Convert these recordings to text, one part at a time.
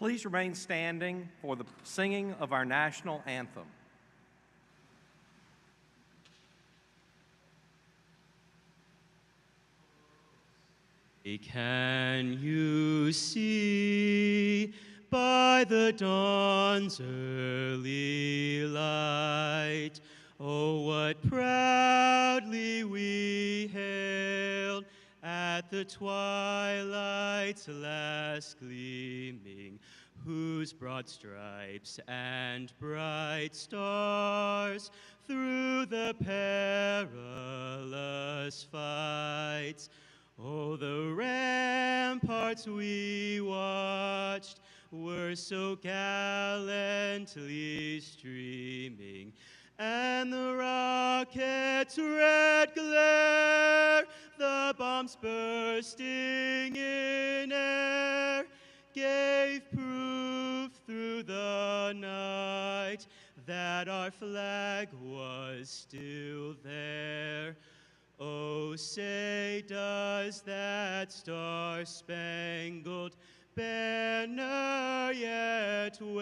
Please remain standing for the singing of our national anthem. Can you see by the dawn's early light, oh, what proudly we hailed at the twilight's last gleaming, whose broad stripes and bright stars through the perilous fights, oh, the ramparts we watched were so gallantly streaming, and the rocket's red glare, the bombs bursting in air, gave proof through the night that our flag was still there. Oh, say does that star-spangled banner yet wave?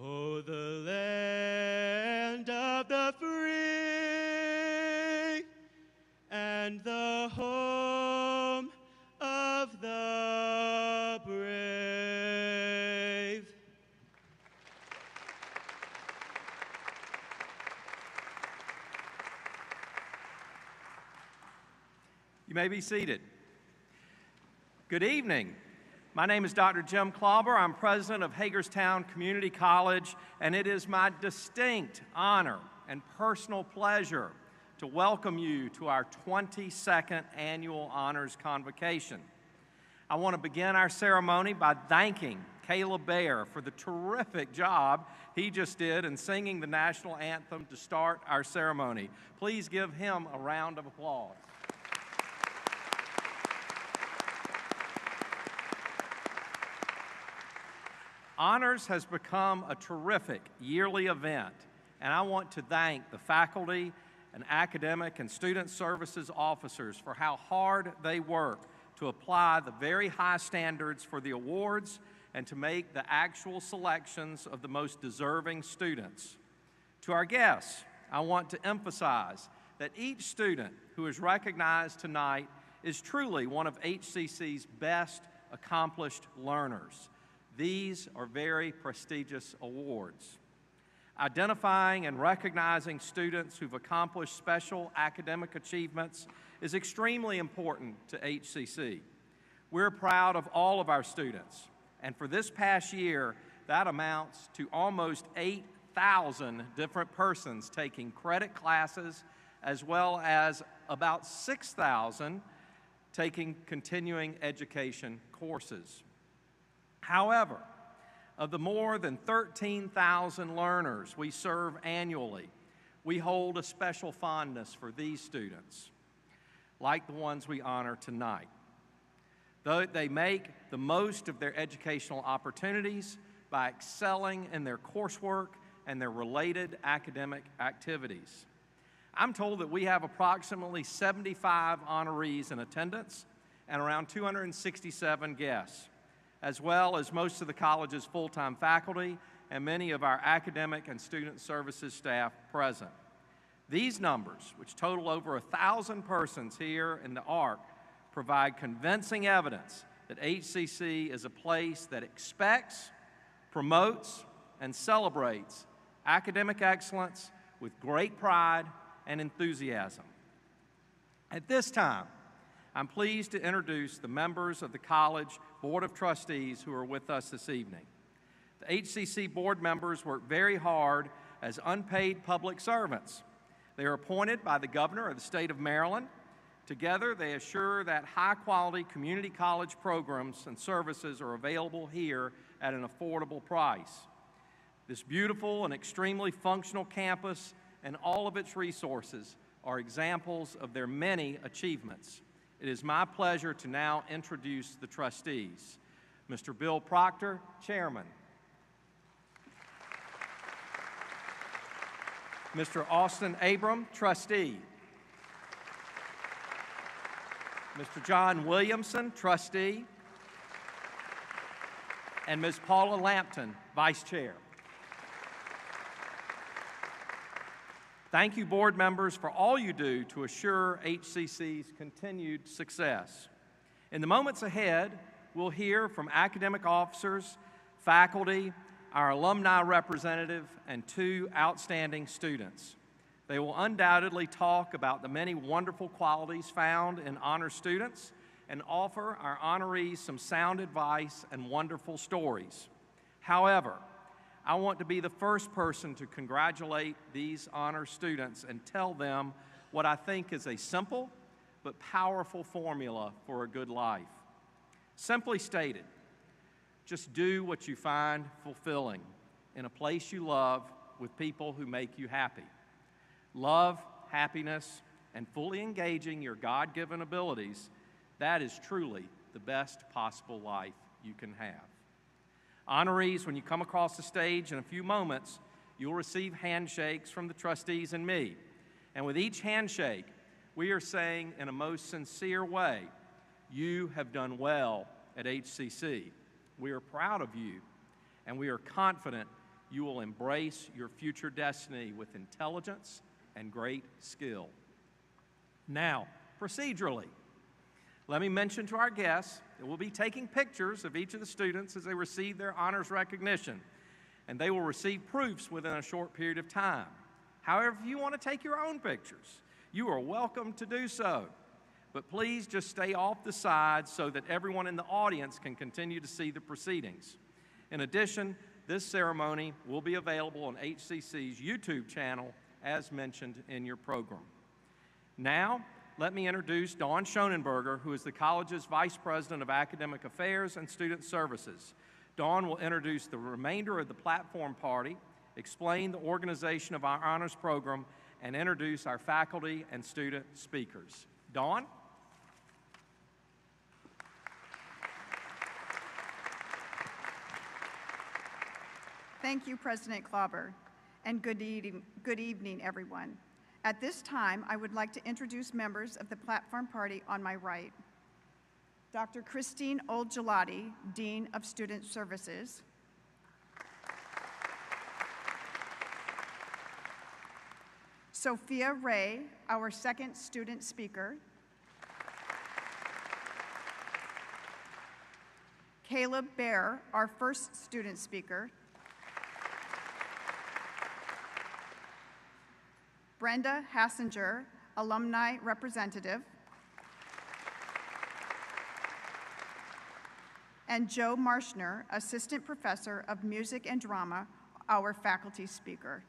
Oh, the land of the free and the home of the brave. You may be seated. Good evening. My name is Dr. Jim Klauber. I'm president of Hagerstown Community College, and it is my distinct honor and personal pleasure to welcome you to our 22nd annual Honors Convocation. I want to begin our ceremony by thanking Caleb Baer for the terrific job he just did in singing the national anthem to start our ceremony. Please give him a round of applause. Honors has become a terrific yearly event, and I want to thank the faculty and academic and student services officers for how hard they work to apply the very high standards for the awards and to make the actual selections of the most deserving students. To our guests, I want to emphasize that each student who is recognized tonight is truly one of HCC's best accomplished learners. These are very prestigious awards. Identifying and recognizing students who've accomplished special academic achievements is extremely important to HCC. We're proud of all of our students, and for this past year, that amounts to almost 8,000 different persons taking credit classes, as well as about 6,000 taking continuing education courses. However, of the more than 13,000 learners we serve annually, we hold a special fondness for these students, like the ones we honor tonight. Though they make the most of their educational opportunities by excelling in their coursework and their related academic activities. I'm told that we have approximately 75 honorees in attendance and around 267 guests, as well as most of the college's full-time faculty and many of our academic and student services staff present. These numbers, which total over 1,000 persons here in the ARC, provide convincing evidence that HCC is a place that expects, promotes, and celebrates academic excellence with great pride and enthusiasm. At this time, I'm pleased to introduce the members of the College Board of Trustees who are with us this evening. The HCC board members work very hard as unpaid public servants. They are appointed by the Governor of the state of Maryland. Together, they assure that high-quality community college programs and services are available here at an affordable price. This beautiful and extremely functional campus and all of its resources are examples of their many achievements. It is my pleasure to now introduce the trustees. Mr. Bill Proctor, Chairman. Mr. Austin Abram, Trustee. Mr. John Williamson, Trustee. and Ms. Paula Lampton, Vice Chair. Thank you, board members, for all you do to assure HCC's continued success. In the moments ahead, we'll hear from academic officers, faculty, our alumni representative, and 2 outstanding students. They will undoubtedly talk about the many wonderful qualities found in honor students and offer our honorees some sound advice and wonderful stories. However, I want to be the first person to congratulate these honor students and tell them what I think is a simple but powerful formula for a good life. Simply stated, just do what you find fulfilling in a place you love with people who make you happy. Love, happiness, and fully engaging your God-given abilities, that is truly the best possible life you can have. Honorees, when you come across the stage in a few moments, you'll receive handshakes from the trustees and me. And with each handshake, we are saying in a most sincere way, you have done well at HCC. We are proud of you, and we are confident you will embrace your future destiny with intelligence and great skill. Now, procedurally, let me mention to our guests that we'll be taking pictures of each of the students as they receive their honors recognition, and they will receive proofs within a short period of time. However, if you want to take your own pictures, you are welcome to do so. But please just stay off the sides so that everyone in the audience can continue to see the proceedings. In addition, this ceremony will be available on HCC's YouTube channel as mentioned in your program. Now, let me introduce Dawn Schonenberger, who is the college's Vice President of Academic Affairs and Student Services. Dawn will introduce the remainder of the platform party, explain the organization of our honors program, and introduce our faculty and student speakers. Dawn? Thank you, President Klauber, and good evening, everyone. At this time, I would like to introduce members of the platform party on my right. Dr. Christine Olgelati, Dean of Student Services. Sophia Ray, our second student speaker. Caleb Bear, our first student speaker. Brenda Hassinger, alumni representative. And Joe Marshner, assistant professor of music and drama, our faculty speaker.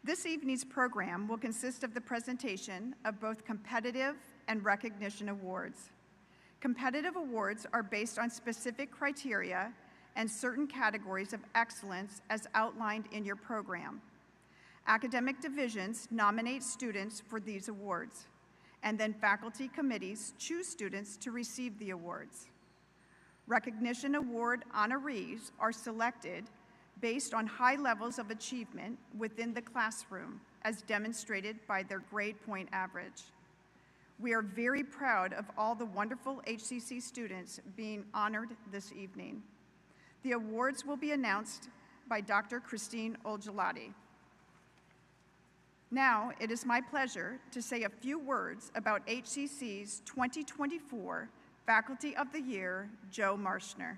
This evening's program will consist of the presentation of both competitive and recognition awards. Competitive awards are based on specific criteria and certain categories of excellence as outlined in your program. Academic divisions nominate students for these awards, and then faculty committees choose students to receive the awards. Recognition award honorees are selected based on high levels of achievement within the classroom, as demonstrated by their grade point average. We are very proud of all the wonderful HCC students being honored this evening. The awards will be announced by Dr. Christine Olgelati. Now, it is my pleasure to say a few words about HCC's 2024 Faculty of the Year, Joe Marshner.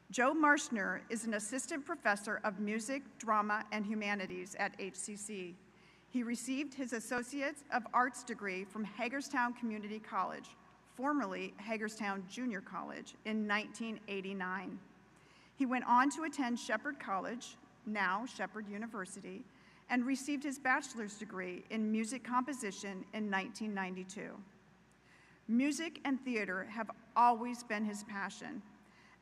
Joe Marshner is an assistant professor of music, drama, and humanities at HCC. He received his Associate of Arts degree from Hagerstown Community College, formerly Hagerstown Junior College, in 1989. He went on to attend Shepherd College, now Shepherd University, and received his bachelor's degree in music composition in 1992. Music and theater have always been his passion.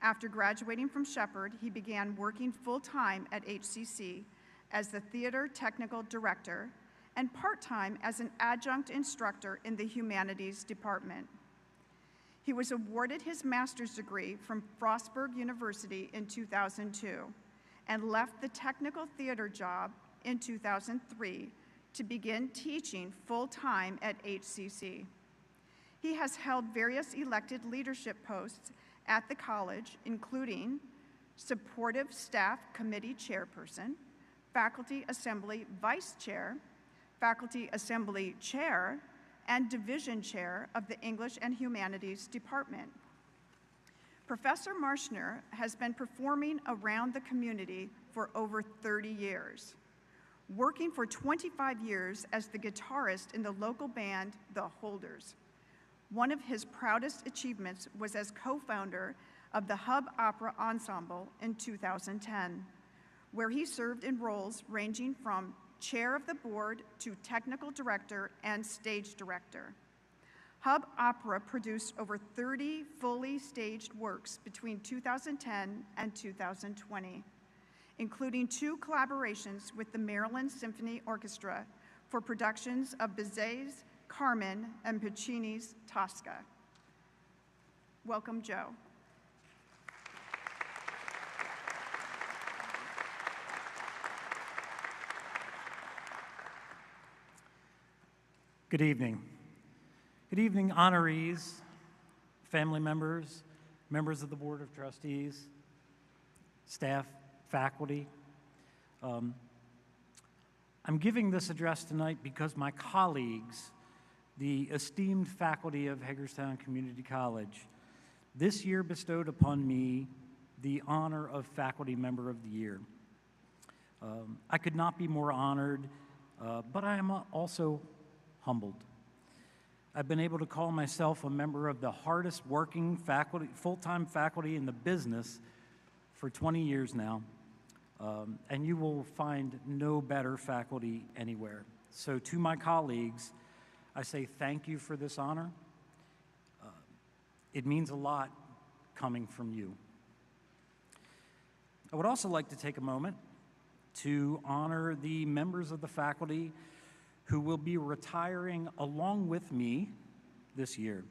After graduating from Shepherd, he began working full-time at HCC as the theater technical director and part-time as an adjunct instructor in the humanities department. He was awarded his master's degree from Frostburg University in 2002 and left the technical theater job in 2003 to begin teaching full-time at HCC. He has held various elected leadership posts at the college, including Supportive Staff Committee Chairperson, Faculty Assembly Vice Chair, Faculty Assembly Chair, and Division Chair of the English and Humanities Department. Professor Marshner has been performing around the community for over 30 years, working for 25 years as the guitarist in the local band, The Holders. One of his proudest achievements was as co-founder of the Hub Opera Ensemble in 2010, where he served in roles ranging from chair of the board to technical director and stage director. Hub Opera produced over 30 fully staged works between 2010 and 2020, including 2 collaborations with the Maryland Symphony Orchestra for productions of Bizet's Carmen and Puccini's Tosca. Welcome, Joe. Good evening. Good evening, honorees, family members, members of the Board of Trustees, staff, faculty. I'm giving this address tonight because my colleagues, the esteemed faculty of Hagerstown Community College, this year bestowed upon me the honor of Faculty Member of the Year. I could not be more honored, but I am also humbled. I've been able to call myself a member of the hardest working faculty, full-time faculty in the business for 20 years now, and you will find no better faculty anywhere. So to my colleagues, I say thank you for this honor. It means a lot coming from you. I would also like to take a moment to honor the members of the faculty who will be retiring along with me this year.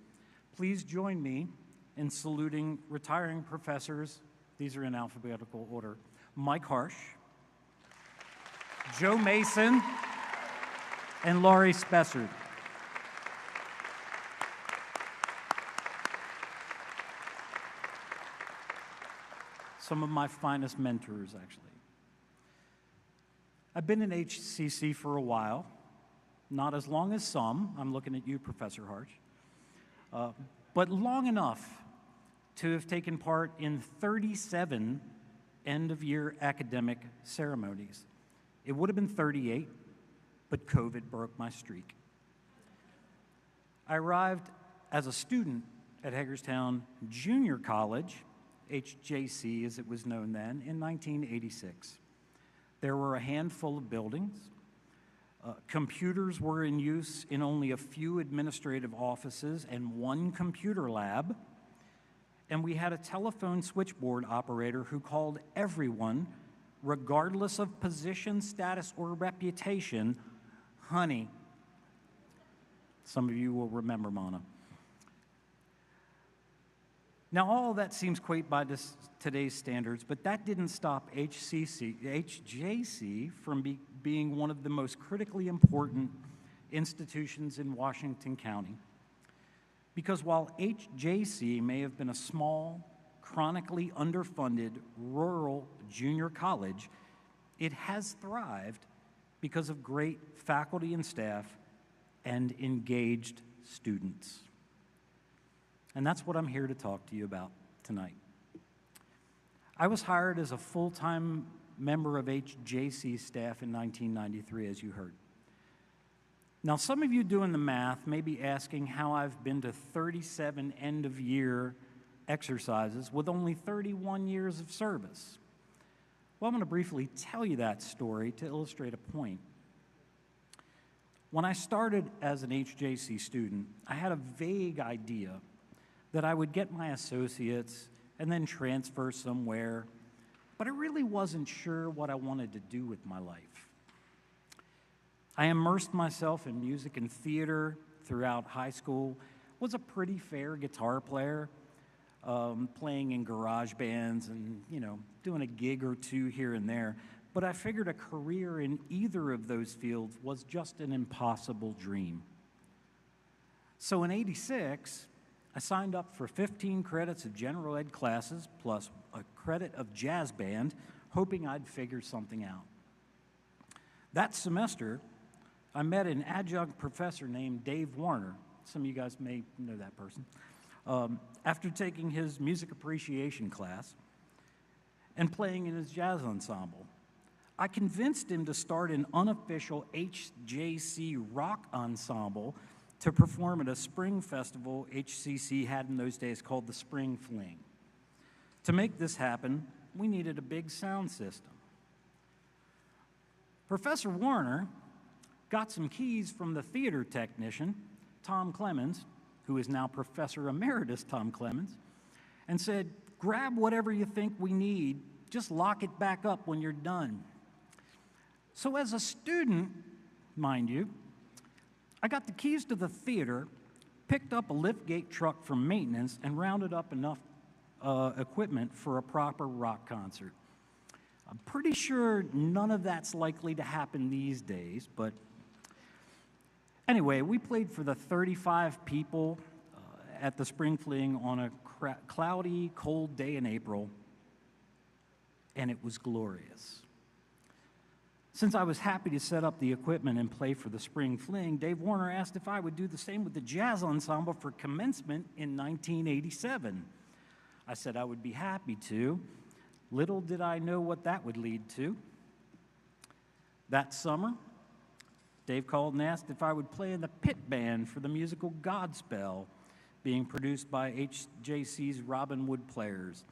Please join me in saluting retiring professors. These are in alphabetical order. Mike Harsh, Joe Mason, and Laurie Spessard. Some of my finest mentors, actually. I've been in HCC for a while, not as long as some. I'm looking at you, Professor Harsh, but long enough to have taken part in 37 end-of-year academic ceremonies. It would have been 38, but COVID broke my streak. I arrived as a student at Hagerstown Junior College, HJC as it was known then, in 1986. There were a handful of buildings. Computers were in use in only a few administrative offices and 1 computer lab. And we had a telephone switchboard operator who called everyone, regardless of position, status, or reputation, honey. Some of you will remember Mana. Now, all of that seems quaint by today's standards, but that didn't stop HJC from being one of the most critically important institutions in Washington County. Because while HJC may have been a small, chronically underfunded rural junior college, it has thrived because of great faculty and staff and engaged students. And that's what I'm here to talk to you about tonight. I was hired as a full-time member of HJC staff in 1993, as you heard. Now, some of you doing the math may be asking how I've been to 37 end-of-year exercises with only 31 years of service. Well, I'm going to briefly tell you that story to illustrate a point. When I started as an HJC student, I had a vague idea that I would get my associates and then transfer somewhere, but I really wasn't sure what I wanted to do with my life. I immersed myself in music and theater throughout high school, was a pretty fair guitar player, playing in garage bands and, doing a gig or two here and there, but I figured a career in either of those fields was just an impossible dream. So in '86, I signed up for 15 credits of general ed classes plus a credit of jazz band, hoping I'd figure something out. That semester, I met an adjunct professor named Dave Warner. Some of you guys may know that person. After taking his music appreciation class and playing in his jazz ensemble, I convinced him to start an unofficial HJC rock ensemble to perform at a spring festival HCC had in those days called the Spring Fling. To make this happen, we needed a big sound system. Professor Warner got some keys from the theater technician, Tom Clemens, who is now Professor Emeritus Tom Clemens, and said, grab whatever you think we need, just lock it back up when you're done. So as a student, mind you, I got the keys to the theater, picked up a liftgate truck from maintenance, and rounded up enough equipment for a proper rock concert. I'm pretty sure none of that's likely to happen these days, but anyway, we played for the 35 people at the Spring Fling on a cloudy, cold day in April, and it was glorious. Since I was happy to set up the equipment and play for the Spring Fling, Dave Warner asked if I would do the same with the jazz ensemble for commencement in 1987. I said I would be happy to. Little did I know what that would lead to. That summer, Dave called and asked if I would play in the pit band for the musical Godspell, being produced by HJC's Robin Wood Players.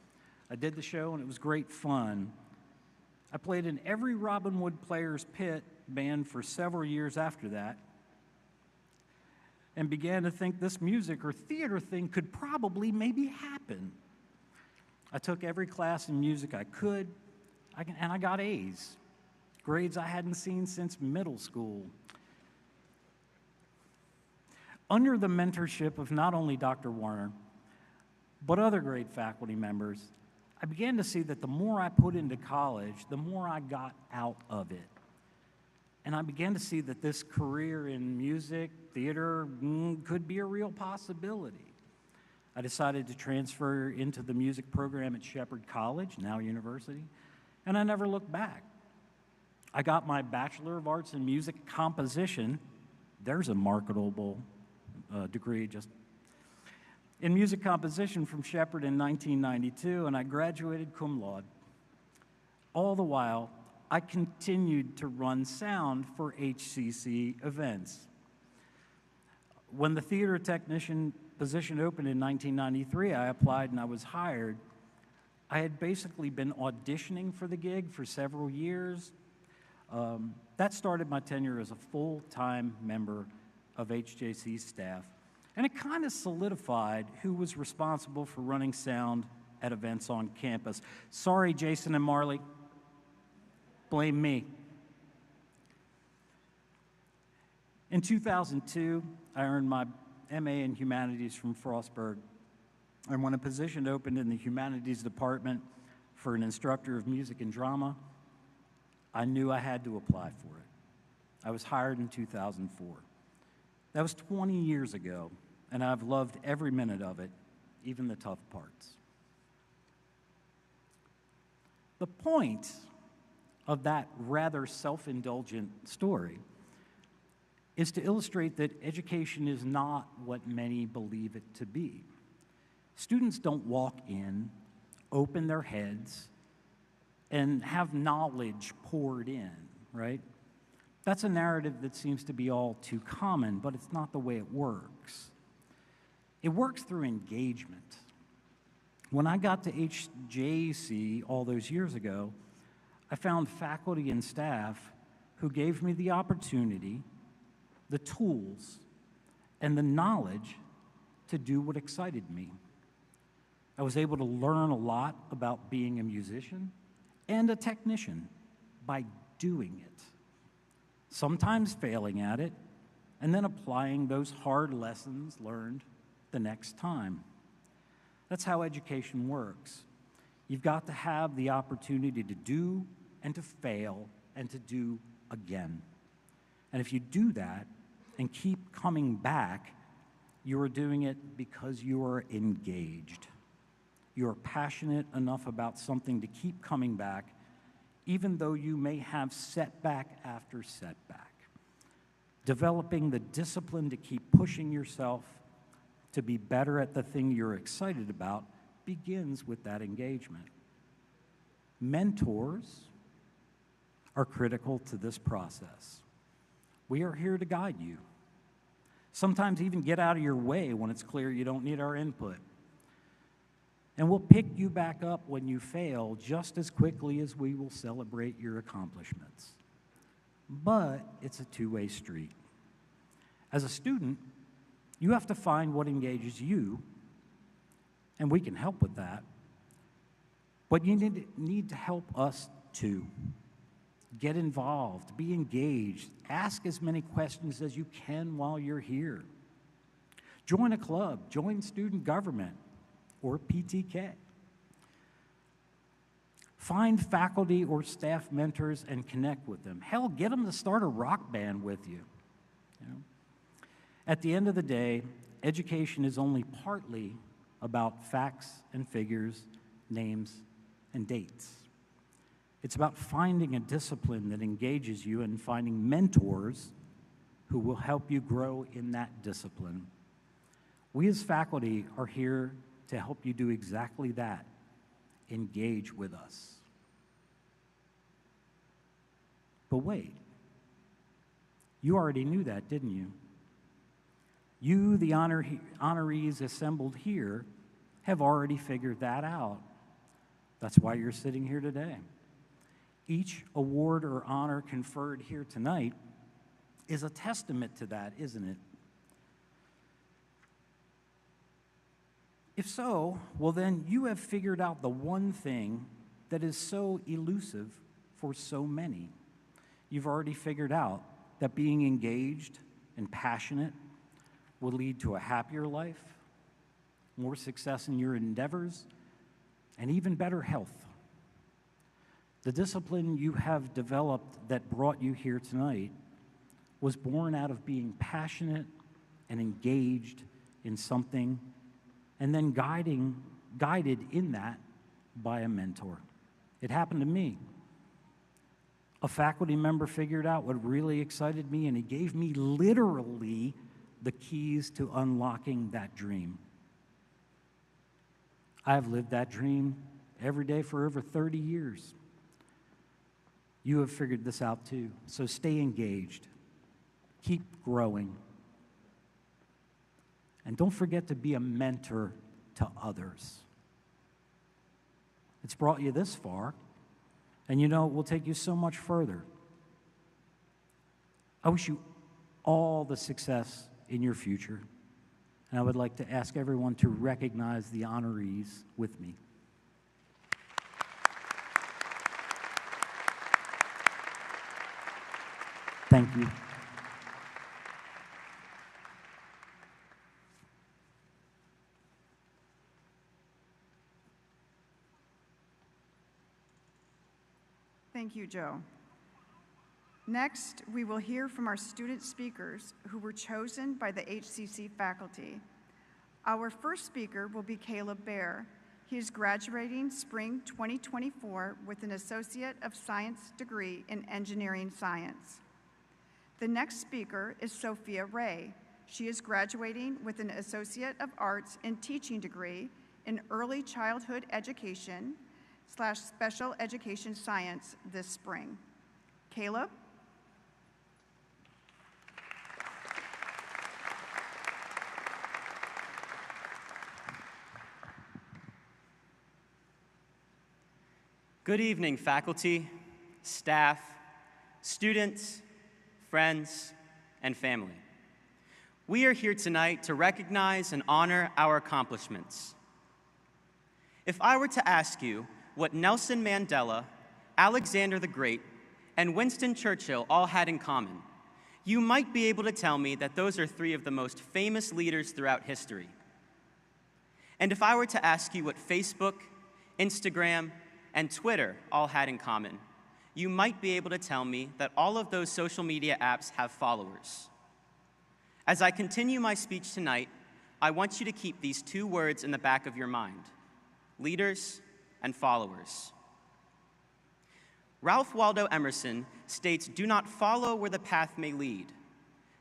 I did the show and it was great fun. I played in every Robin Wood Players pit band for several years after that and began to think this music or theater thing could probably maybe happen. I took every class in music I could, and I got A's, grades I hadn't seen since middle school. Under the mentorship of not only Dr. Warner, but other great faculty members, I began to see that the more I put into college, the more I got out of it. And I began to see that this career in music, theater, could be a real possibility. I decided to transfer into the music program at Shepherd College, now university, and I never looked back. I got my Bachelor of Arts in Music Composition. There's a marketable degree, just in music composition from Shepherd in 1992, and I graduated cum laude. All the while, I continued to run sound for HCC events. When the theater technician position opened in 1993, I applied and I was hired. I had basically been auditioning for the gig for several years. That started my tenure as a full-time member of HJC's staff. And it kind of solidified who was responsible for running sound at events on campus. Sorry, Jason and Marley. Blame me. In 2002, I earned my MA in Humanities from Frostburg. And when a position opened in the Humanities department for an instructor of music and drama, I knew I had to apply for it. I was hired in 2004. That was 20 years ago, and I've loved every minute of it, even the tough parts. The point of that rather self-indulgent story is to illustrate that education is not what many believe it to be. Students don't walk in, open their heads, and have knowledge poured in, right? That's a narrative that seems to be all too common, but it's not the way it works. It works through engagement. When I got to HJC all those years ago, I found faculty and staff who gave me the opportunity, the tools, and the knowledge to do what excited me. I was able to learn a lot about being a musician and a technician by doing it, sometimes failing at it, and then applying those hard lessons learned the next time. That's how education works. You've got to have the opportunity to do and to fail and to do again. And if you do that and keep coming back, You are doing it because you are engaged. You are passionate enough about something to keep coming back, even though you may have setback after setback. Developing the discipline to keep pushing yourself to be better at the thing you're excited about begins with that engagement. Mentors are critical to this process. We are here to guide you. Sometimes even get out of your way when it's clear you don't need our input. And we'll pick you back up when you fail just as quickly as we will celebrate your accomplishments. But it's a two-way street. As a student, you have to find what engages you, and we can help with that. But you need to help us too. Get involved, be engaged, ask as many questions as you can while you're here. Join a club, join student government, or PTK. Find faculty or staff mentors and connect with them. Hell, get them to start a rock band with you. At the end of the day, education is only partly about facts and figures, names and dates. It's about finding a discipline that engages you and finding mentors who will help you grow in that discipline. We as faculty are here to help you do exactly that. Engage with us. But wait, you already knew that, didn't you? You, the honorees assembled here, have already figured that out. That's why you're sitting here today. Each award or honor conferred here tonight is a testament to that, isn't it? If so, well then you have figured out the one thing that is so elusive for so many. You've already figured out that being engaged and passionate will lead to a happier life, more success in your endeavors, and even better health. The discipline you have developed that brought you here tonight was born out of being passionate and engaged in something and then guided in that by a mentor. It happened to me. A faculty member figured out what really excited me, and he gave me literally the keys to unlocking that dream. I've lived that dream every day for over 30 years. You have figured this out too, so stay engaged. Keep growing. And don't forget to be a mentor to others. It's brought you this far, and you know it will take you so much further. I wish you all the success in your future, and I would like to ask everyone to recognize the honorees with me. Thank you. Thank you, Joe. Next, we will hear from our student speakers who were chosen by the HCC faculty. Our first speaker will be Caleb Bear. He is graduating spring 2024 with an Associate of Science degree in Engineering Science. The next speaker is Sophia Ray. She is graduating with an Associate of Arts in Teaching degree in Early Childhood Education / Special Education Science this spring. Caleb? Good evening, faculty, staff, students, friends, and family. We are here tonight to recognize and honor our accomplishments. If I were to ask you what Nelson Mandela, Alexander the Great, and Winston Churchill all had in common, you might be able to tell me that those are three of the most famous leaders throughout history. And if I were to ask you what Facebook, Instagram, and Twitter all had in common, you might be able to tell me that all of those social media apps have followers. As I continue my speech tonight, I want you to keep these two words in the back of your mind: leaders and followers. Ralph Waldo Emerson states, "Do not follow where the path may lead.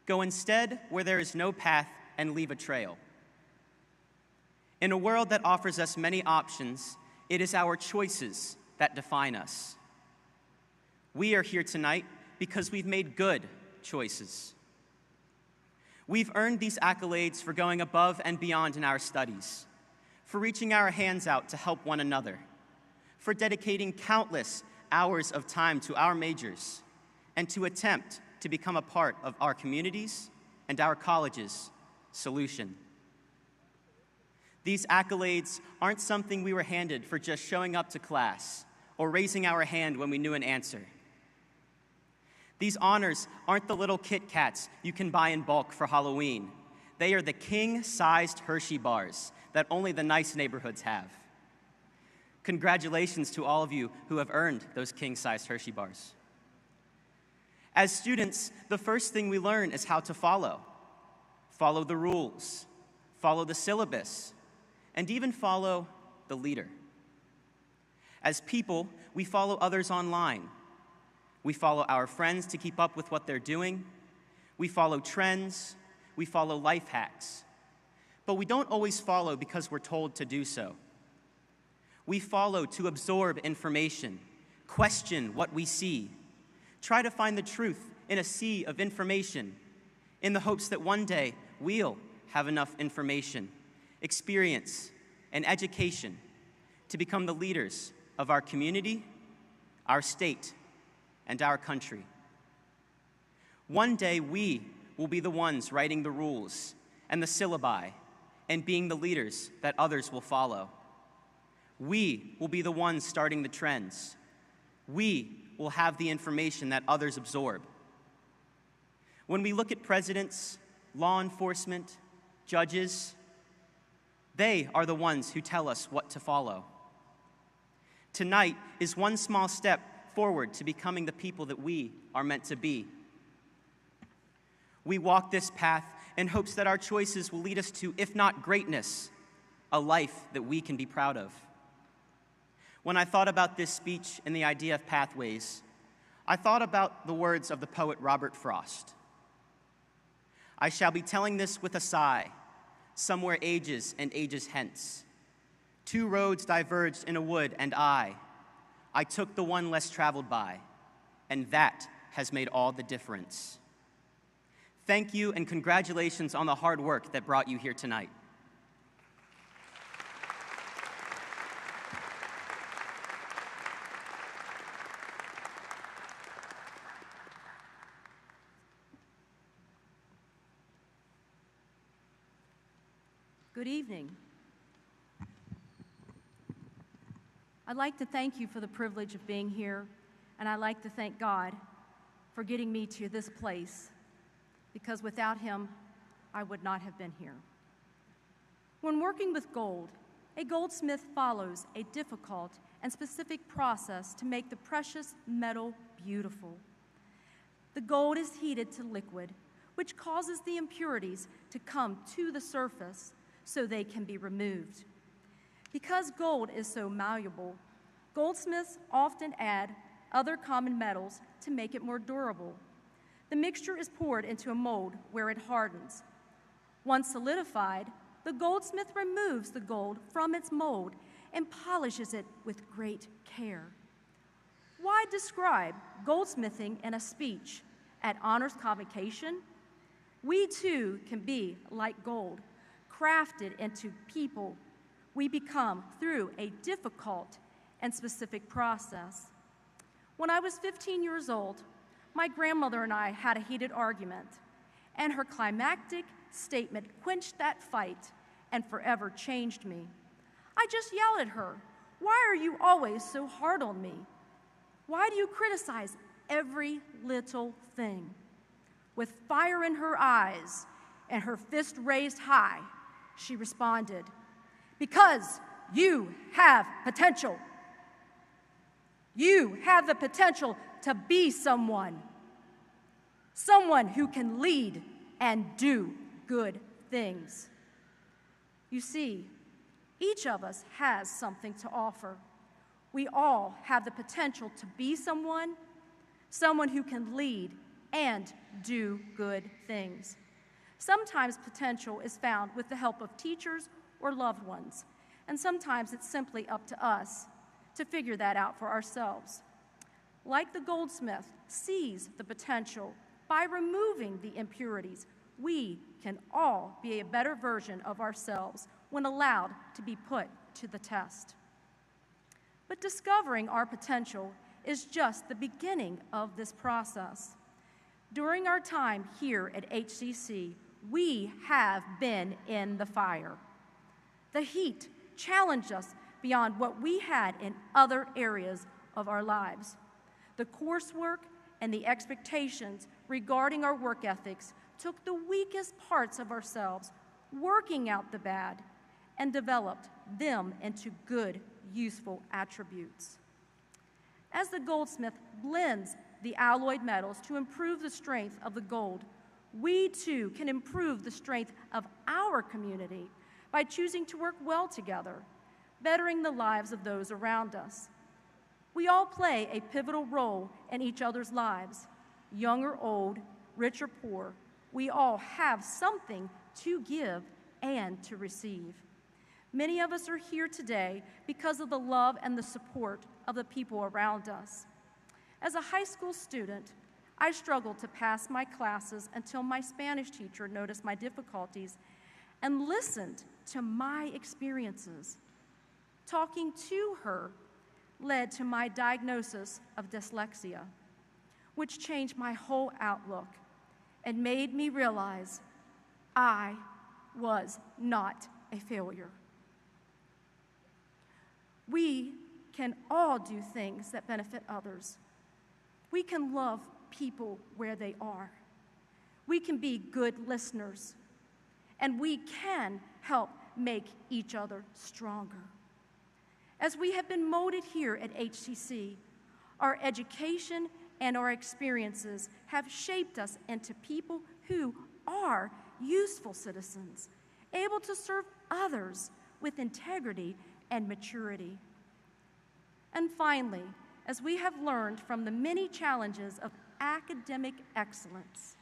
Go instead where there is no path and leave a trail." In a world that offers us many options, it is our choices that define us. We are here tonight because we've made good choices. We've earned these accolades for going above and beyond in our studies, for reaching our hands out to help one another, for dedicating countless hours of time to our majors, and to attempt to become a part of our communities and our college's solution. These accolades aren't something we were handed for just showing up to class or raising our hand when we knew an answer. These honors aren't the little Kit Kats you can buy in bulk for Halloween. They are the king-sized Hershey bars that only the nice neighborhoods have. Congratulations to all of you who have earned those king-sized Hershey bars. As students, the first thing we learn is how to follow. Follow the rules, follow the syllabus, and even follow the leader. As people, we follow others online. We follow our friends to keep up with what they're doing. We follow trends. We follow life hacks. But we don't always follow because we're told to do so. We follow to absorb information, question what we see, try to find the truth in a sea of information, in the hopes that one day we'll have enough information, experience, and education to become the leaders of our community, our state, and our country. One day we will be the ones writing the rules and the syllabi and being the leaders that others will follow. We will be the ones starting the trends. We will have the information that others absorb. When we look at presidents, law enforcement, judges, they are the ones who tell us what to follow. Tonight is one small step forward to becoming the people that we are meant to be. We walk this path in hopes that our choices will lead us to, if not greatness, a life that we can be proud of. When I thought about this speech and the idea of pathways, I thought about the words of the poet Robert Frost. I shall be telling this with a sigh, somewhere ages and ages hence. Two roads diverged in a wood, and I took the one less traveled by, and that has made all the difference. Thank you and congratulations on the hard work that brought you here tonight. Good evening. I'd like to thank you for the privilege of being here, and I'd like to thank God for getting me to this place, because without him, I would not have been here. When working with gold, a goldsmith follows a difficult and specific process to make the precious metal beautiful. The gold is heated to liquid, which causes the impurities to come to the surface so they can be removed. Because gold is so malleable, goldsmiths often add other common metals to make it more durable. The mixture is poured into a mold where it hardens. Once solidified, the goldsmith removes the gold from its mold and polishes it with great care. Why describe goldsmithing in a speech at Honors Convocation? We too can be like gold, crafted into people we become through a difficult and specific process. When I was 15 years old, my grandmother and I had a heated argument, and her climactic statement quenched that fight and forever changed me. I just yelled at her, "Why are you always so hard on me? Why do you criticize every little thing?" With fire in her eyes and her fist raised high, she responded, "Because you have potential. You have the potential to be someone who can lead and do good things." You see, each of us has something to offer. We all have the potential to be someone who can lead and do good things. Sometimes potential is found with the help of teachers or loved ones, and sometimes it's simply up to us to figure that out for ourselves. Like the goldsmith sees the potential by removing the impurities, we can all be a better version of ourselves when allowed to be put to the test. But discovering our potential is just the beginning of this process. During our time here at HCC, we have been in the fire. The heat challenged us beyond what we had in other areas of our lives. The coursework and the expectations regarding our work ethics took the weakest parts of ourselves, working out the bad, and developed them into good, useful attributes. As the goldsmith blends the alloyed metals to improve the strength of the gold, we too can improve the strength of our community by choosing to work well together, bettering the lives of those around us. We all play a pivotal role in each other's lives, young or old, rich or poor. We all have something to give and to receive. Many of us are here today because of the love and the support of the people around us. As a high school student, I struggled to pass my classes until my Spanish teacher noticed my difficulties and listened to my experiences. Talking to her led to my diagnosis of dyslexia, which changed my whole outlook and made me realize I was not a failure. We can all do things that benefit others. We can love people where they are. We can be good listeners, and we can help make each other stronger. As we have been molded here at HCC, our education and our experiences have shaped us into people who are useful citizens, able to serve others with integrity and maturity. And finally, as we have learned from the many challenges of academic excellence,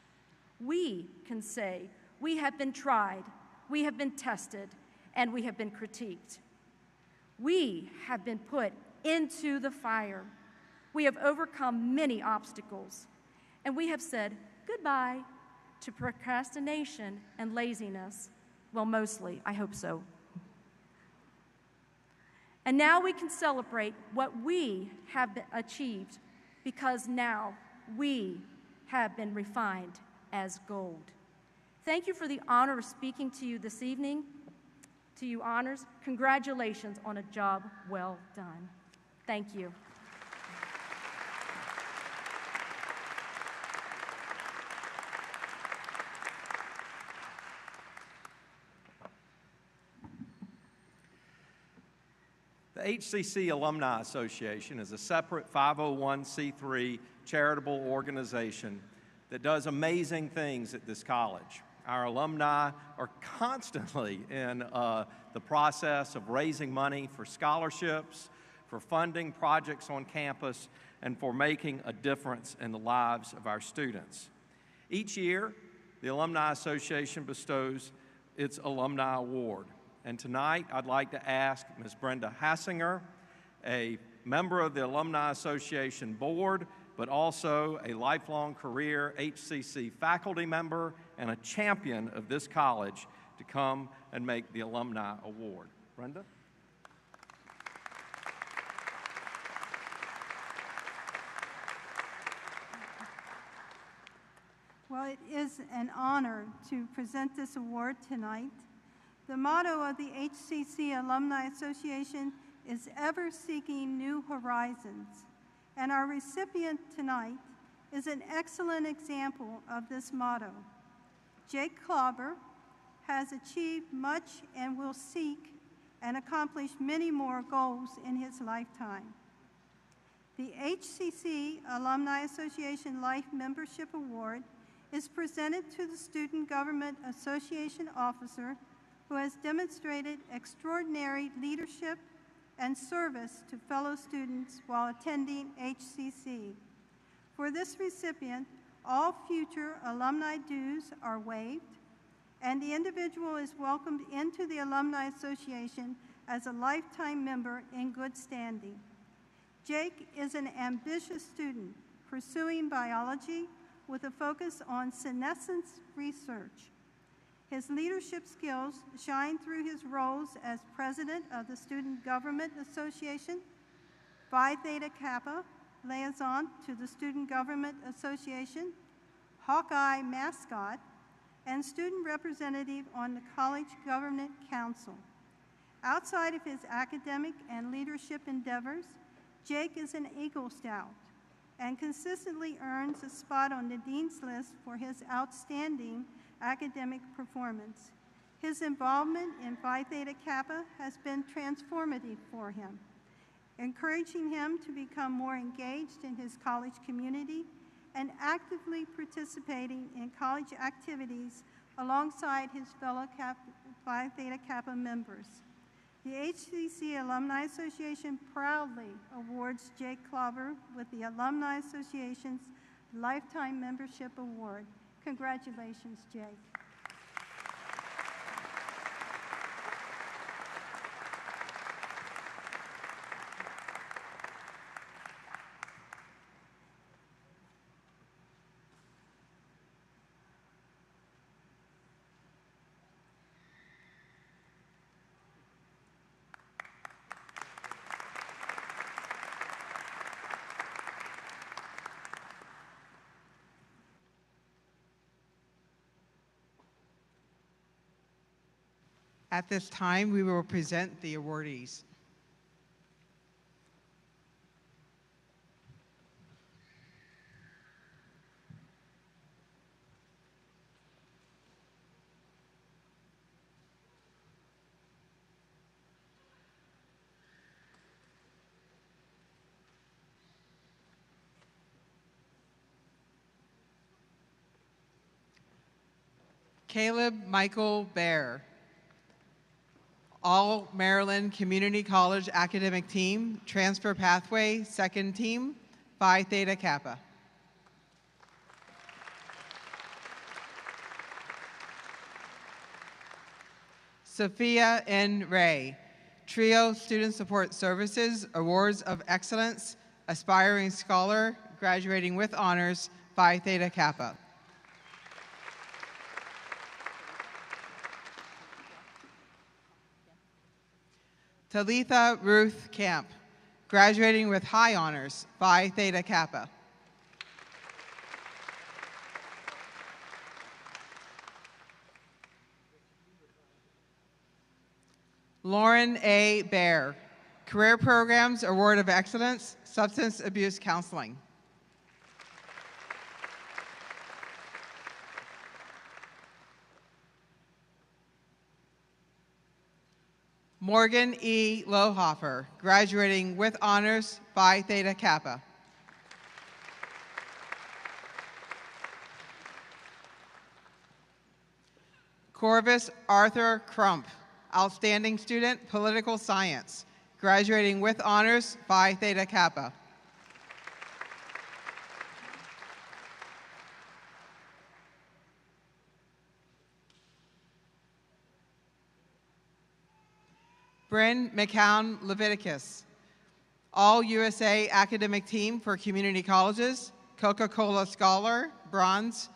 we can say we have been tried, we have been tested, and we have been critiqued. We have been put into the fire. We have overcome many obstacles, and we have said goodbye to procrastination and laziness. Well, mostly, I hope so. And now we can celebrate what we have achieved, because now we have been refined as gold. Thank you for the honor of speaking to you this evening. To you honors, congratulations on a job well done. Thank you. The HCC Alumni Association is a separate 501c3 charitable organization that does amazing things at this college. Our alumni are constantly in the process of raising money for scholarships, for funding projects on campus, and for making a difference in the lives of our students. Each year, the Alumni Association bestows its Alumni Award. And tonight, I'd like to ask Ms. Brenda Hassinger, a member of the Alumni Association Board, but also a lifelong career HCC faculty member and a champion of this college, to come and make the Alumni Award. Brenda? Well, it is an honor to present this award tonight. The motto of the HCC Alumni Association is ever seeking new horizons, and our recipient tonight is an excellent example of this motto. Jake Klauber has achieved much and will seek and accomplish many more goals in his lifetime. The HCC Alumni Association Life Membership Award is presented to the Student Government Association officer who has demonstrated extraordinary leadership and service to fellow students while attending HCC. For this recipient, all future alumni dues are waived, and the individual is welcomed into the Alumni Association as a lifetime member in good standing. Jake is an ambitious student pursuing biology with a focus on senescence research. His leadership skills shine through his roles as president of the Student Government Association, Phi Theta Kappa liaison to the Student Government Association, Hawkeye mascot, and student representative on the College Government Council. Outside of his academic and leadership endeavors, Jake is an Eagle Scout and consistently earns a spot on the Dean's List for his outstanding academic performance. His involvement in Phi Theta Kappa has been transformative for him, encouraging him to become more engaged in his college community and actively participating in college activities alongside his fellow Phi Theta Kappa members. The HCC Alumni Association proudly awards Jake Clobber with the Alumni Association's Lifetime Membership Award. Congratulations, Jake. At this time, we will present the awardees. Caleb Michael Baer, All Maryland Community College Academic Team, Transfer Pathway, Second Team, Phi Theta Kappa. Sophia N. Ray, Trio Student Support Services, Awards of Excellence, Aspiring Scholar, graduating with honors, Phi Theta Kappa. Talitha Ruth Camp, graduating with high honors, Phi Theta Kappa. Lauren A. Baer, Career Programs Award of Excellence, Substance Abuse Counseling. Morgan E. Lohoffer, graduating with honors, Phi Theta Kappa. Corvus Arthur Crump, outstanding student, political science, graduating with honors, Phi Theta Kappa. Bryn McCown Leviticus, All USA Academic Team for Community Colleges, Coca-Cola Scholar, Bronze,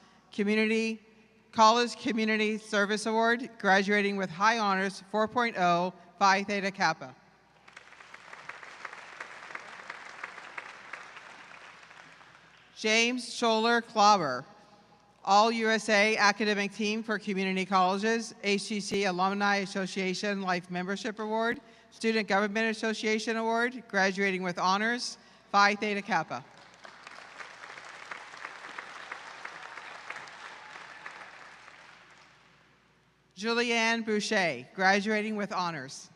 College Community Service Award, graduating with high honors, 4.0, Phi Theta Kappa. James Scholler Klauber, All USA Academic Team for Community Colleges, HCC Alumni Association Life Membership Award, Student Government Association Award, graduating with honors, Phi Theta Kappa. Julianne Boucher, graduating with honors.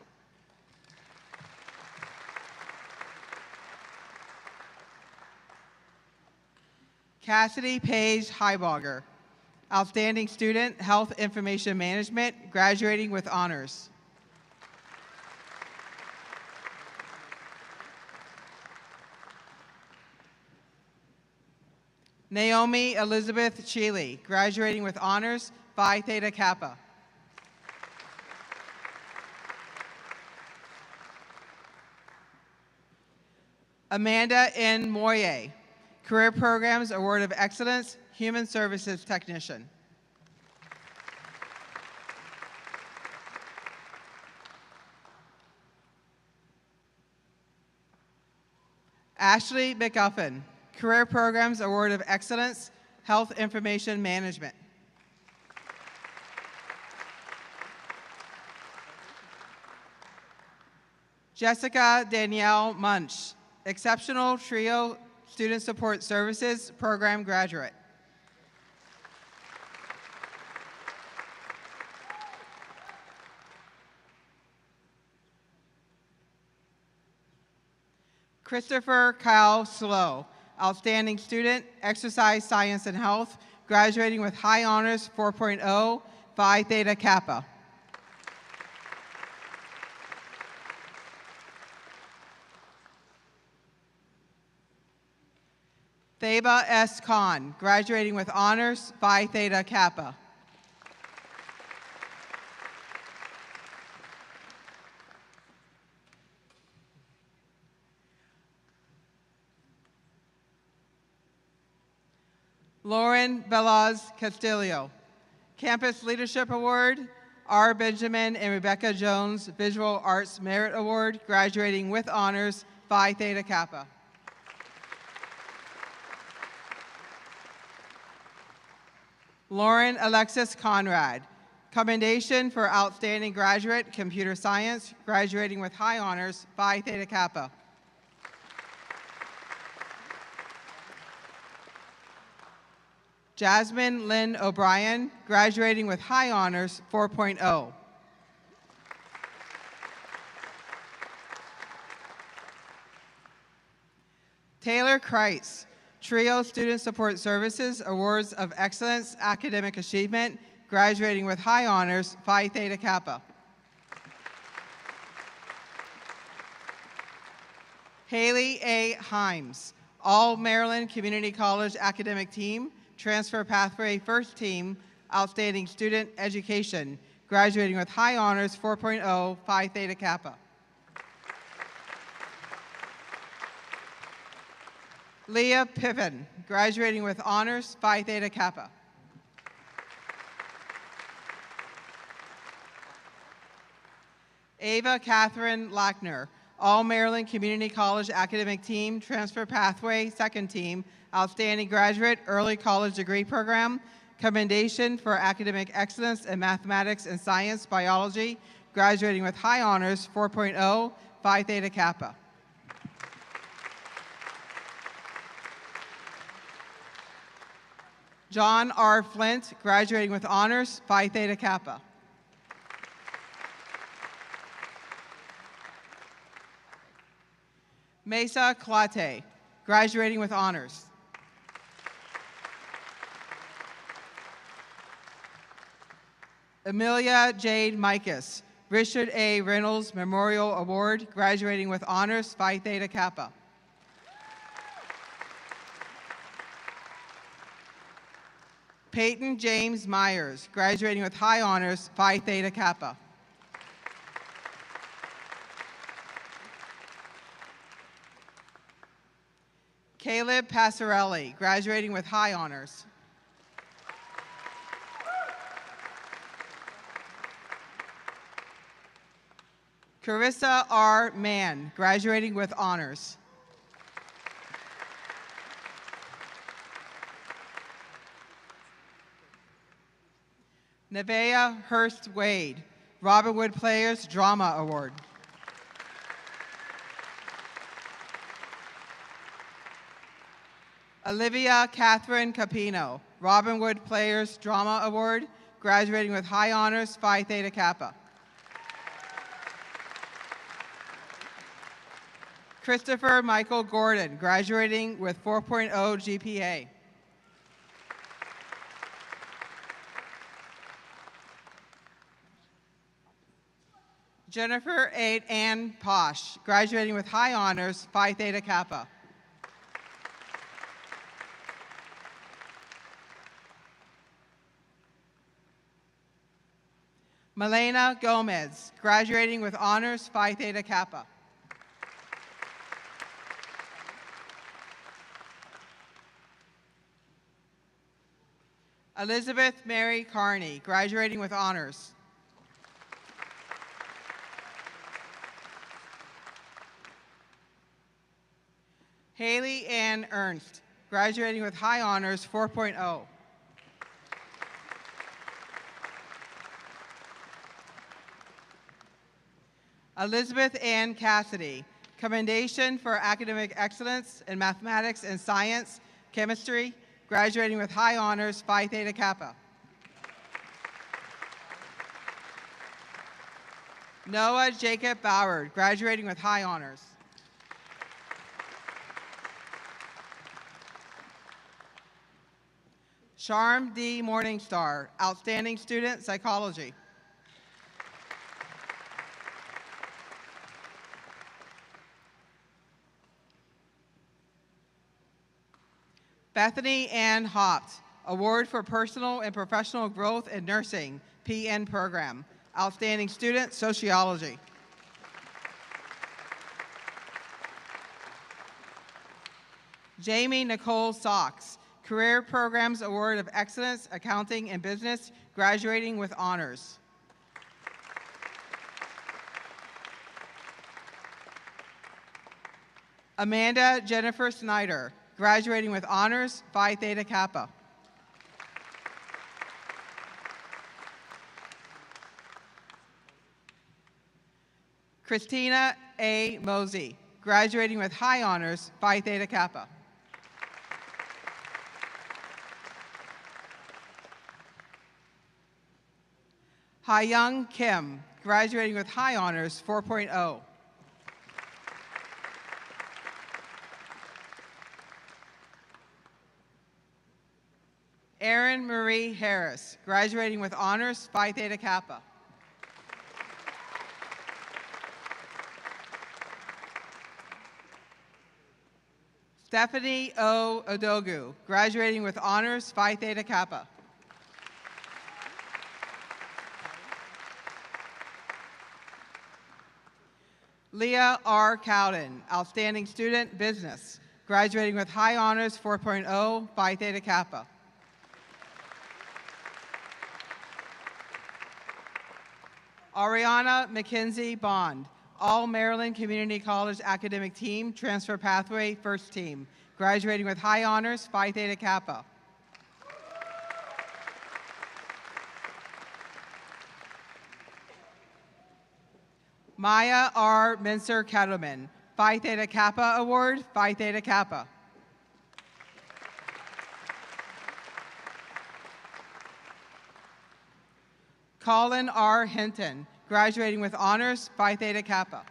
Cassidy Page Heibaugher, Outstanding Student, Health Information Management, graduating with honors. Naomi Elizabeth Sheely, graduating with honors, Phi Theta Kappa. Amanda N. Moye, Career Programs Award of Excellence, Human Services Technician. Ashley McGuffin, Career Programs Award of Excellence, Health Information Management. Jessica Danielle Munch, Exceptional Trio Student Support Services Program Graduate. Christopher Kyle Slow, Outstanding Student, Exercise Science and Health, graduating with high honors 4.0, Phi Theta Kappa. Theba S. Khan, graduating with honors, Phi Theta Kappa. Lauren Velaz Castillo, Campus Leadership Award, R. Benjamin and Rebecca Jones Visual Arts Merit Award, graduating with honors, Phi Theta Kappa. Lauren Alexis Conrad, Commendation for Outstanding Graduate, Computer Science, graduating with high honors, Phi Theta Kappa. Jasmine Lynn O'Brien, graduating with high honors, 4.0. Taylor Kreitz, Trio Student Support Services, Awards of Excellence, Academic Achievement, graduating with high honors, Phi Theta Kappa. Haley A. Himes, All Maryland Community College Academic Team, Transfer Pathway First Team, Outstanding Student Education, graduating with high honors, 4.0, Phi Theta Kappa. Leah Piven, graduating with honors, Phi Theta Kappa. Ava Catherine Lackner, All Maryland Community College Academic Team, Transfer Pathway Second Team, Outstanding Graduate, Early College Degree Program, Commendation for Academic Excellence in Mathematics and Science Biology, graduating with high honors, 4.0, Phi Theta Kappa. John R. Flint, graduating with honors, Phi Theta Kappa. Mesa Klate, graduating with honors. Amelia Jade Mikas, Richard A. Reynolds Memorial Award, graduating with honors, Phi Theta Kappa. Peyton James Myers, graduating with high honors, Phi Theta Kappa. Caleb Passarelli, graduating with high honors. Carissa R. Mann, graduating with honors. Nevaeh Hurst Wade, Robin Wood Players Drama Award. Olivia Catherine Capino, Robin Wood Players Drama Award, graduating with high honors, Phi Theta Kappa. Christopher Michael Gordon, graduating with 4.0 GPA. Jennifer Ann Posh, graduating with high honors, Phi Theta Kappa. Milena Gomez, graduating with honors, Phi Theta Kappa. Elizabeth Mary Carney, graduating with honors. Haley Ann Ernst, graduating with high honors, 4.0. Elizabeth Ann Cassidy, commendation for academic excellence in mathematics and science, chemistry, graduating with high honors, Phi Theta Kappa. Noah Jacob Bauer, graduating with high honors. Charm D. Morningstar, outstanding student, psychology. Bethany Ann Hopt, award for personal and professional growth in nursing, PN program, outstanding student, sociology. Jamie Nicole Socks, Career Programs Award of Excellence, Accounting and Business, graduating with honors. Amanda Jennifer Snyder, graduating with honors, Phi Theta Kappa. Christina A. Mosey, graduating with high honors, Phi Theta Kappa. Ha-Young Kim, graduating with high honors, 4.0. Erin Marie Harris, graduating with honors, Phi Theta Kappa. Stephanie O. Odogu, graduating with honors, Phi Theta Kappa. Leah R. Cowden, outstanding student, business, graduating with high honors, 4.0, Phi Theta Kappa. Ariana McKenzie Bond, all Maryland Community College academic team, transfer pathway, first team, graduating with high honors, Phi Theta Kappa. Maya R. Mincer Kettleman, Phi Theta Kappa Award, Phi Theta Kappa. Colin R. Hinton, graduating with honors, Phi Theta Kappa.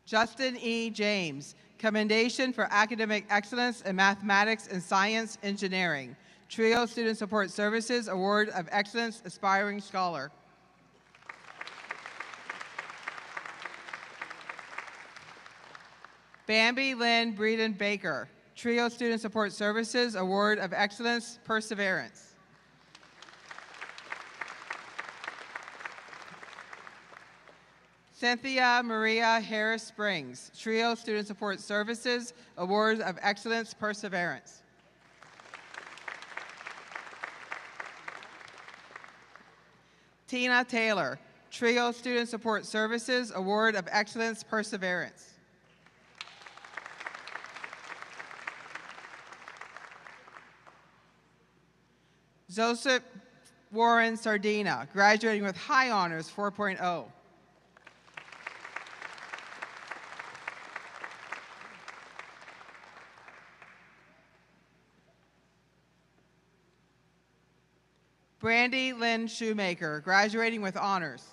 Justin E. James, commendation for academic excellence in mathematics and science engineering. Trio Student Support Services Award of Excellence Aspiring Scholar. Bambi Lynn Breeden Baker, Trio Student Support Services Award of Excellence Perseverance. Cynthia Maria Harris Springs, Trio Student Support Services Award of Excellence Perseverance. Tina Taylor, Trio Student Support Services Award of Excellence Perseverance. Joseph Warren Sardina, graduating with high honors, 4.0. Brandy Lynn Shoemaker, graduating with honors.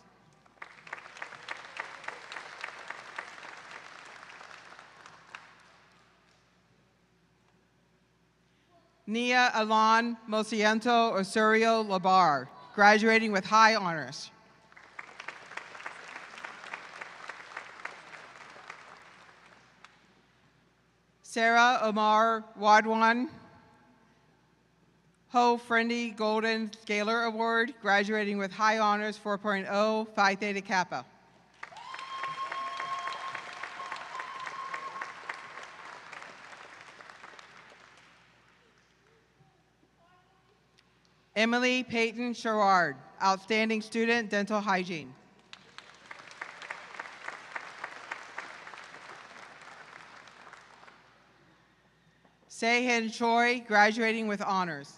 Nia Alon Mosiento Osorio Labar, graduating with high honors. Sarah Omar Wadwan, Ho Friendly Golden Scalar Award, graduating with high honors 4.0 Phi Theta Kappa. Emily Peyton Sherrard, outstanding student, dental hygiene. Seihin Choi, graduating with honors.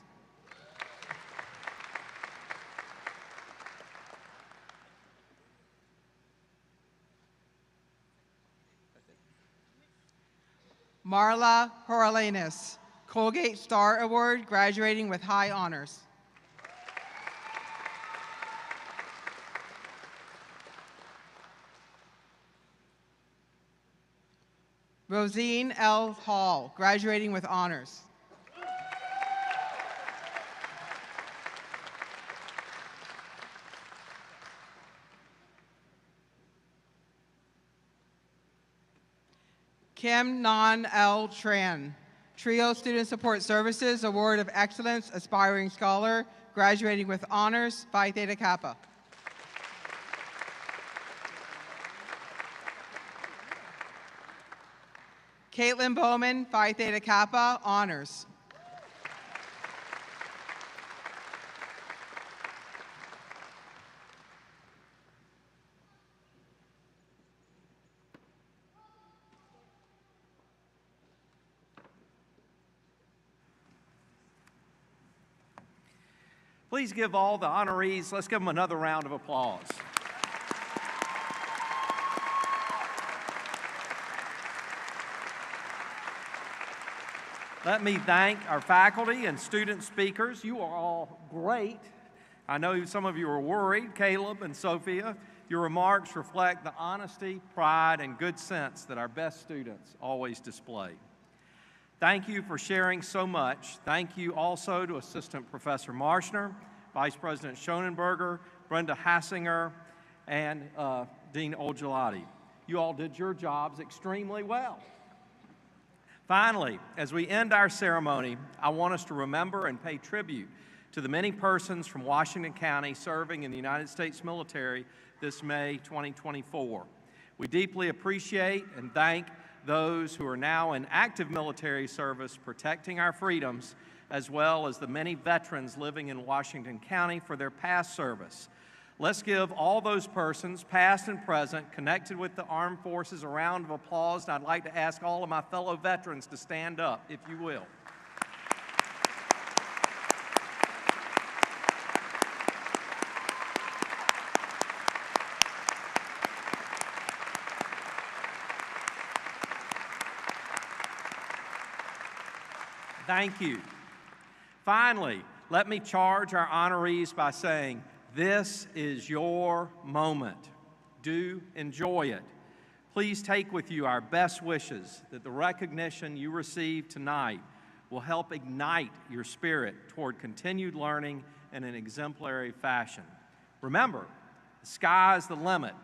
Marla Horalenis, Colgate Star Award, graduating with high honors. Rosine L. Hall, graduating with honors. Kim Nan L. Tran, Trio Student Support Services Award of Excellence, Aspiring Scholar, graduating with honors, Phi Theta Kappa. Caitlin Bowman, Phi Theta Kappa, honors. Please give all the honorees, let's give them another round of applause. Let me thank our faculty and student speakers. You are all great. I know some of you are worried, Caleb and Sophia. Your remarks reflect the honesty, pride, and good sense that our best students always display. Thank you for sharing so much. Thank you also to Assistant Professor Marshner, Vice President Schonenberger, Brenda Hassinger, and Dean Olgelati. You all did your jobs extremely well. Finally, as we end our ceremony, I want us to remember and pay tribute to the many persons from Washington County serving in the United States military this May 2024. We deeply appreciate and thank those who are now in active military service protecting our freedoms, as well as the many veterans living in Washington County for their past service. Let's give all those persons, past and present, connected with the armed forces a round of applause, and I'd like to ask all of my fellow veterans to stand up, if you will. Thank you. Finally, let me charge our honorees by saying, this is your moment. Do enjoy it. Please take with you our best wishes that the recognition you receive tonight will help ignite your spirit toward continued learning in an exemplary fashion. Remember, the sky is the limit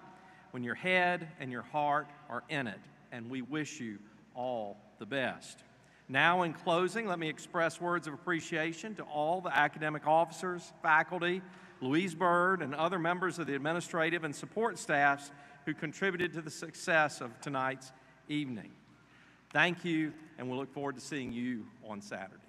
when your head and your heart are in it, and we wish you all the best. Now, in closing, let me express words of appreciation to all the academic officers, faculty, Louise Bird, and other members of the administrative and support staffs who contributed to the success of tonight's evening. Thank you, and we'll look forward to seeing you on Saturday.